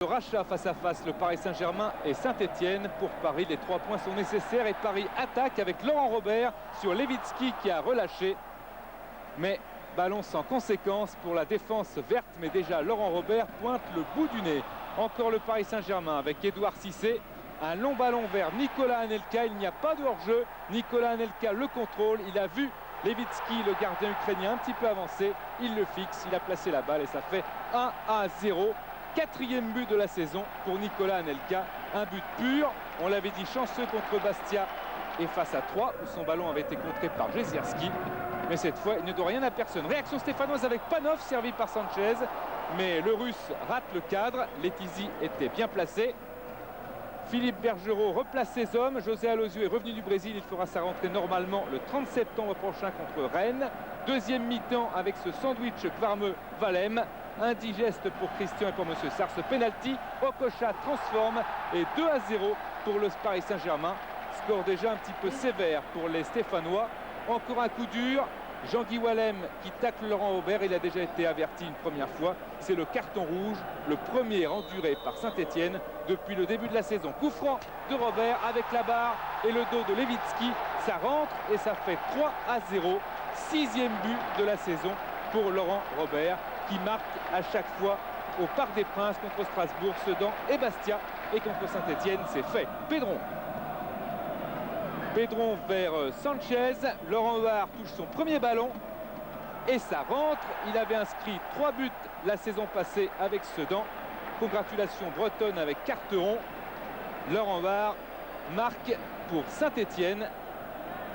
Le rachat face à face, le Paris Saint-Germain et Saint-Etienne. Pour Paris, les 3 points sont nécessaires et Paris attaque avec Laurent Robert sur Lewicki qui a relâché. Mais ballon sans conséquence pour la défense verte, mais déjà Laurent Robert pointe le bout du nez. Encore le Paris Saint-Germain avec Edouard Cissé. Un long ballon vers Nicolas Anelka, il n'y a pas de hors-jeu. Nicolas Anelka le contrôle, il a vu Lewicki, le gardien ukrainien, un petit peu avancé. Il le fixe, il a placé la balle et ça fait 1-0. 4e but de la saison pour Nicolas Anelka. Un but pur, on l'avait dit chanceux contre Bastia et face à 3 où son ballon avait été contré par Jezierski. Mais cette fois, il ne doit rien à personne. Réaction stéphanoise avec Panov, servi par Sanchez. Mais le Russe rate le cadre. Letizy était bien placé. Philippe Bergerot replace ses hommes. José Alozio est revenu du Brésil. Il fera sa rentrée normalement le 30 septembre prochain contre Rennes. Deuxième mi-temps avec ce sandwich Kvarme-Valem. Indigeste pour Christian et pour Monsieur Sars. Penalty, Okocha transforme et 2-0 pour le Paris Saint-Germain. Score déjà un petit peu sévère pour les Stéphanois. Encore un coup dur. Jean-Guy Wallem qui tacle Laurent Robert. Il a déjà été averti une première fois. C'est le carton rouge, le premier enduré par Saint-Etienne depuis le début de la saison. Coup franc de Robert avec la barre et le dos de Lewicki. Ça rentre et ça fait 3-0. 6e but de la saison pour Laurent Robert qui marque à chaque fois au Parc des Princes contre Strasbourg, Sedan et Bastia. Et contre Saint-Etienne, c'est fait. Pedron vers Sanchez. Laurent Robert touche son premier ballon et ça rentre. Il avait inscrit 3 buts la saison passée avec Sedan. Congratulations bretonnes avec Carteron. Laurent Robert marque pour Saint-Etienne.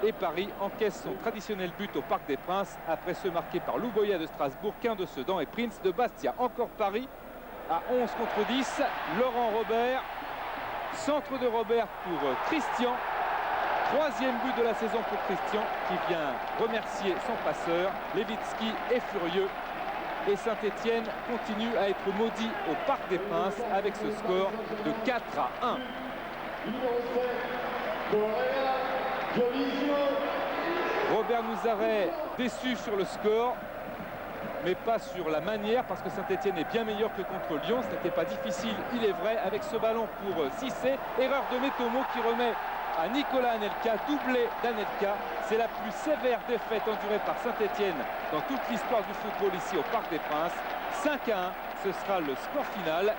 Et Paris encaisse son traditionnel but au Parc des Princes après ceux marqués par Louboya de Strasbourg, Quin de Sedan et Prince de Bastia. Encore Paris à 11 contre 10. Laurent Robert, centre de Robert pour Christian. 3e but de la saison pour Christian qui vient remercier son passeur. Lewicki est furieux et Saint-Etienne continue à être maudit au Parc des Princes avec ce score de 4-1. Robert Nouzaret déçu sur le score, mais pas sur la manière, parce que Saint-Etienne est bien meilleur que contre Lyon. Ce n'était pas difficile, il est vrai, avec ce ballon pour Cissé. Erreur de Metomo qui remet à Nicolas Anelka, doublé d'Anelka. C'est la plus sévère défaite endurée par Saint-Etienne dans toute l'histoire du football ici au Parc des Princes. 5-1, ce sera le score final.